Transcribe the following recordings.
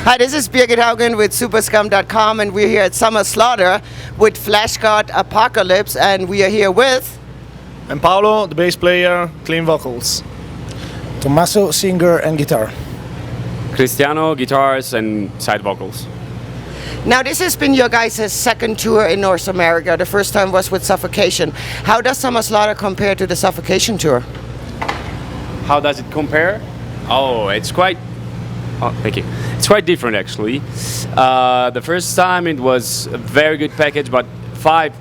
Hi, this is Birgit Haugen with Superscum.com, and we're here at Summer Slaughter with Fleshgod Apocalypse, and we are here with... And Paolo, the bass player, clean vocals. Tommaso, singer and guitar. Cristiano, guitars and side vocals. Now, this has been your guys' second tour in North America. The first time was with Suffocation. How does Summer Slaughter compare to the Suffocation tour? How does it compare? Oh, it's quite... Oh, thank you. It's quite different, actually. The first time it was a very good package, but five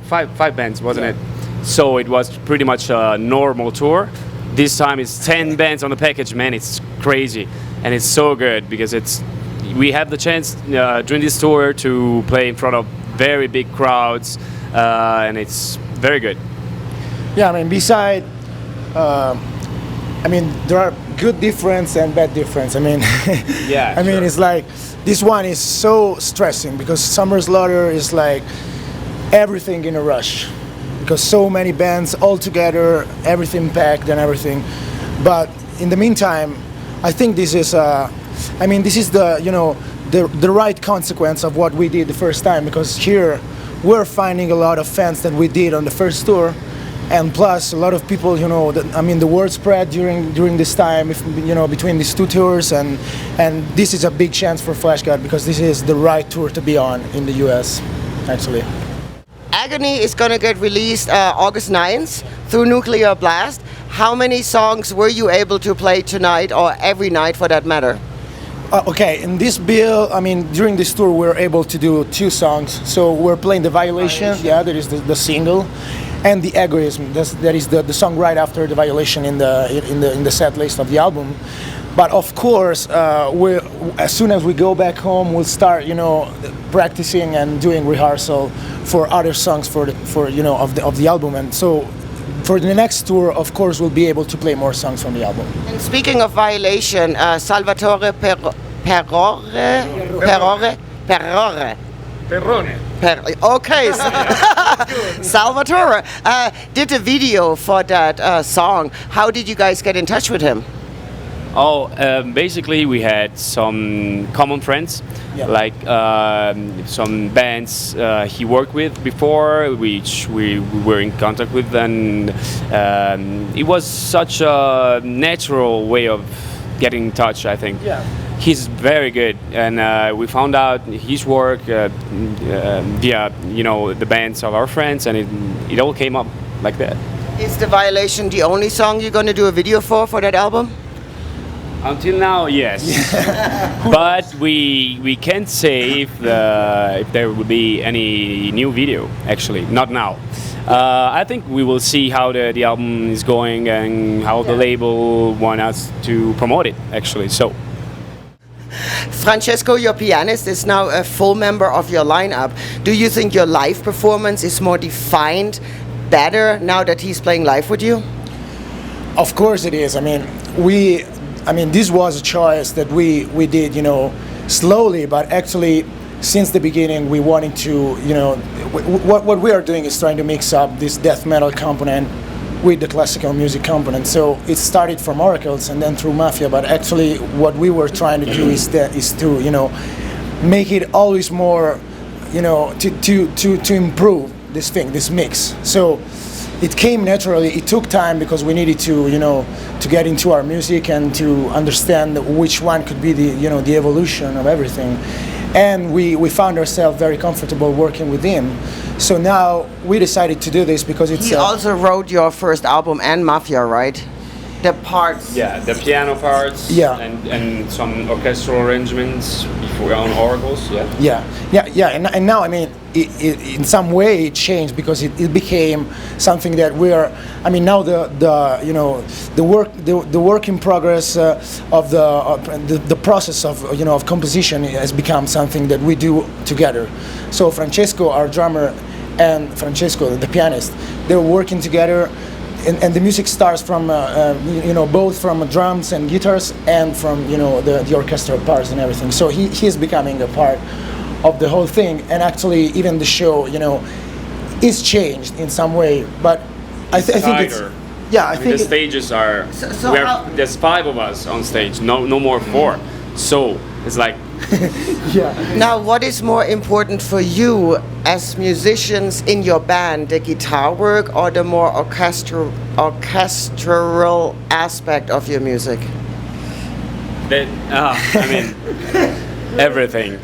bands, wasn't it? So it was pretty much a normal tour. This time it's 10 bands on the package. Man, it's crazy. And it's so good because we have the chance during this tour to play in front of very big crowds, and it's very good. Yeah, I mean, beside, there are good difference and bad difference. I mean, yeah. I mean, it's like this one is so stressing because Summer Slaughter is like everything in a rush because so many bands all together, everything packed and everything. But in the meantime, I think this is this is the right consequence of what we did the first time, because here we're finding a lot of fans that we did on the first tour, and plus a lot of people, the word spread during this time, between these two tours, and this is a big chance for Fleshgod because this is the right tour to be on in the US, actually. Agony is going to get released August 9th through Nuclear Blast. How many songs were you able to play tonight, or every night for that matter? Okay, in this bill, during this tour we're able to do 2 songs. So we're playing the Violation, yeah, that is the single, and the Egoism, that is the song right after the Violation in the set list of the album. But of course, as soon as we go back home, we'll start, practicing and doing rehearsal for other songs of the album. And so, for the next tour, of course, we'll be able to play more songs from the album. And speaking of Violation, Salvatore Perrone. Okay, Salvatore did a video for that song. How did you guys get in touch with him? Oh, basically we had some common friends, like some bands he worked with before, which we were in contact with, and it was such a natural way of getting in touch, I think. Yeah. He's very good, and we found out his work via the bands of our friends, and it all came up like that. Is The Violation the only song you're going to do a video for that album? Until now, yes. But we can't say if there will be any new video, actually, not now. I think we will see how the album is going and how the label want us to promote it, actually. So. Francesco, your pianist, is now a full member of your lineup. Do you think your live performance is more defined, better, now that he's playing live with you? Of course it is. This was a choice that we did, slowly, but actually since the beginning we wanted to, what we are doing is trying to mix up this death metal component with the classical music component. So it started from Oracles and then through Mafia, but actually what we were trying to do is to, make it always more, to improve this mix. So it came naturally. It took time because we needed to get into our music and to understand which one could be the evolution of everything. And we found ourselves very comfortable working with him. So now we decided to do this because it's... He also wrote your first album and Mafia, right? The parts. Yeah, the piano parts. Yeah. And some orchestral arrangements before on oracles. Yeah. Yeah. And now, in some way it changed because it became something that we're. Now the work in progress of the process of composition has become something that we do together. So Francesco, our drummer, and Francesco, the pianist, they're working together. And the music starts from both from drums and guitars and from the orchestral parts and everything. So he's becoming a part of the whole thing, and actually even the show is changed in some way. But I think it's I think the stages are there's 5 of us on stage, no more 4. So it's like Yeah. Now, what is more important for you as musicians in your band, the guitar work or the more orchestral aspect of your music? I mean, everything.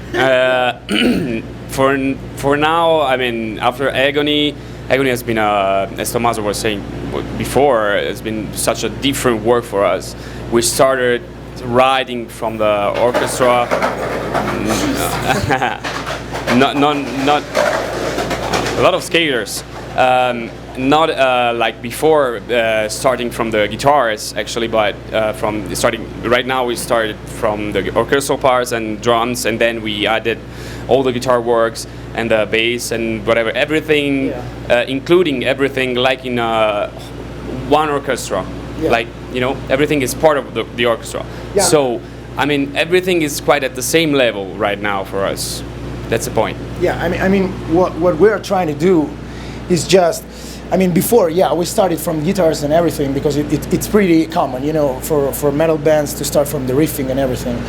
For now, I mean, after Agony has been, as Tommaso was saying before, it's been such a different work for us. We started writing from the orchestra, not a lot of scalers. Not like before starting from the guitars actually, but from starting right now we started from the orchestral parts and drums, and then we added all the guitar works and the bass and whatever, everything, including everything like in one orchestra. Yeah. Like, you know, everything is part of the orchestra. Yeah. So I mean, everything is quite at the same level right now for us. That's the point. Yeah, I mean, what we're trying to do is just, I mean, before, yeah, we started from guitars and everything because it's pretty common, you know, for metal bands to start from the riffing and everything.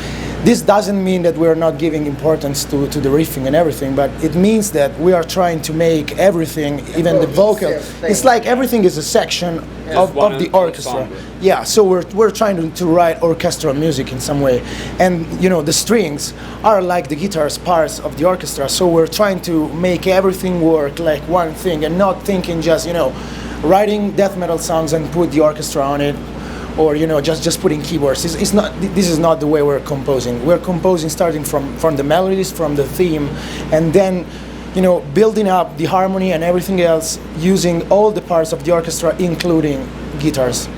This doesn't mean that we're not giving importance to the riffing and everything, but it means that we are trying to make everything, even the vocal, it's like everything is a section of the orchestra. Yeah, so we're trying to write orchestral music in some way. And, you know, the strings are like the guitars parts of the orchestra, so we're trying to make everything work like one thing and not thinking just, you know, writing death metal songs and put the orchestra on it, or, you know, just putting keyboards. It's not. This is not the way we're composing. We're composing starting from the melodies, from the theme, and then, you know, building up the harmony and everything else using all the parts of the orchestra, including guitars.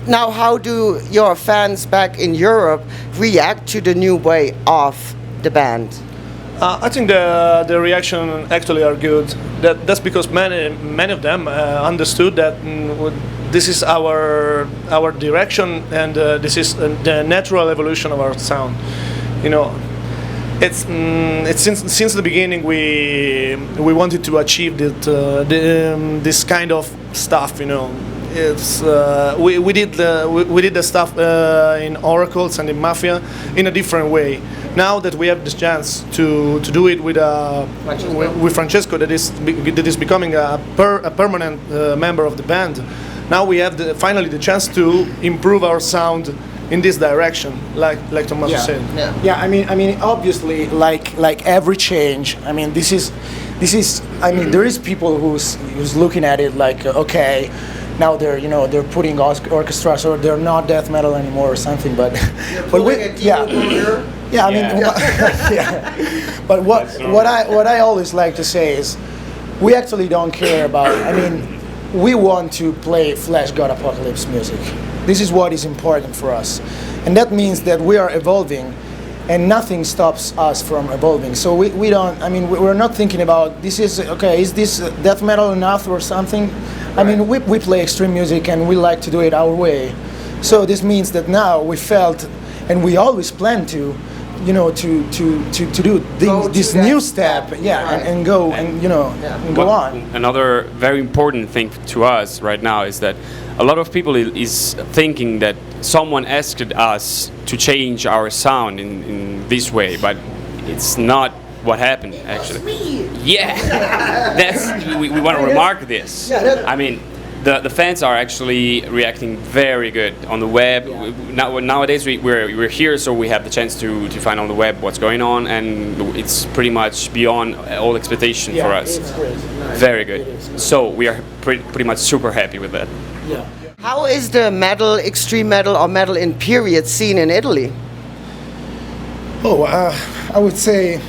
Now, how do your fans back in Europe react to the new way of the band? I think the reaction actually are good. That's because many of them understood that this is our direction, and this is the natural evolution of our sound. You know, it's since the beginning we wanted to achieve this kind of stuff. You know, it's we did the stuff in Oracles and in Mafia in a different way. Now that we have the chance to do it with Francesco, that is becoming a permanent member of the band. Now we have finally the chance to improve our sound in this direction, like Tommaso said. Yeah. I mean, obviously, like every change. I mean, this is. I mean, there is people who's looking at it like, okay, now they're putting orchestras, or they're not death metal anymore or something. But yeah, I mean, yeah. But what I always like to say is, we actually don't care about. I mean, we want to play Fleshgod Apocalypse music. This is what is important for us, and that means that we are evolving, and nothing stops us from evolving. So we don't. I mean, we're not thinking about this is okay. Is this death metal enough or something? I mean, we play extreme music, and we like to do it our way. So this means that now we felt, and we always plan to, you know, to do this new step, and go and, you know, and go on. Another very important thing to us right now is that a lot of people is thinking that someone asked us to change our sound in this way, but it's not what happened actually. Yeah, we want to remark this. I mean, the fans are actually reacting very good on the web. Nowadays we're here, so we have the chance to find on the web what's going on, and it's pretty much beyond all expectation for us. It's great. Very good. So we are pretty much super happy with that. Yeah. How is the metal, extreme metal, or metal in period scene in Italy? Oh, I would say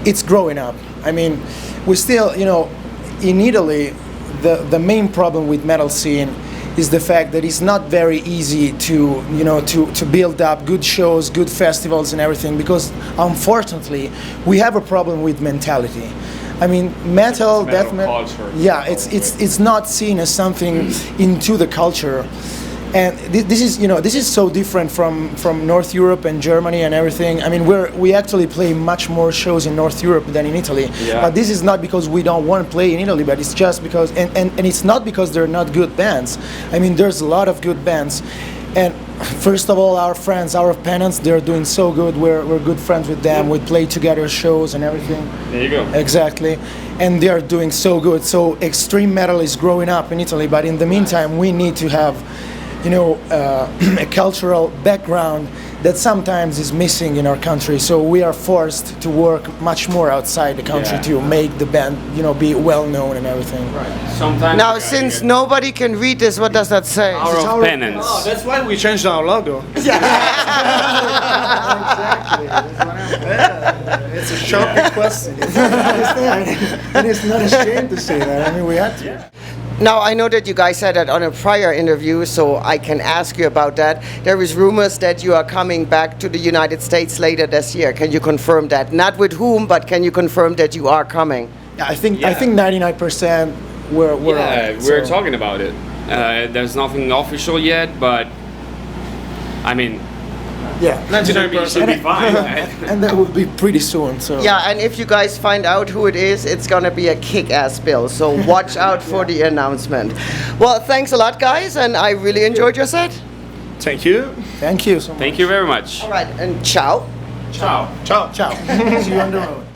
it's growing up. I mean, we still, you know, in Italy, the main problem with metal scene is the fact that it's not very easy to, you know, to build up good shows, good festivals and everything, because unfortunately we have a problem with mentality. I mean, metal, death metal, yeah, it's not seen as something into the culture. And this is, you know, this is so different from North Europe and Germany and everything. I mean, we actually play much more shows in North Europe than in Italy. Yeah. But this is not because we don't want to play in Italy, but it's just because, and it's not because they're not good bands. I mean, there's a lot of good bands. And first of all, our friends, our opponents, they're doing so good. We're good friends with them. We play together shows and everything. There you go. Exactly. And they are doing so good. So extreme metal is growing up in Italy, but in the meantime, we need to have, a cultural background that sometimes is missing in our country. So we are forced to work much more outside the country to make the band, be well known and everything. Sometimes. Now, since nobody can read this, what does that say? Hour of penance. Oh, that's why we changed our logo. Exactly. It's a shocking question. And it's not a shame to say that. I mean, we had to. Now, I know that you guys said that on a prior interview, so I can ask you about that. There is rumors that you are coming back to the United States later this year. Can you confirm that? Not with whom, but can you confirm that you are coming? Yeah, I think 99% we're on it, we're so. talking about it. There's nothing official yet, but I mean, Yeah. 99%. should be fine. Right? And that will be pretty soon. So Yeah, and if you guys find out who it is, it's gonna be a kick-ass bill. So watch out for the announcement. Well, thanks a lot, guys, and I really enjoyed your set. Thank you. Thank you so much. Thank you very much. All right, and ciao. Ciao. Ciao. Ciao. See you on the road.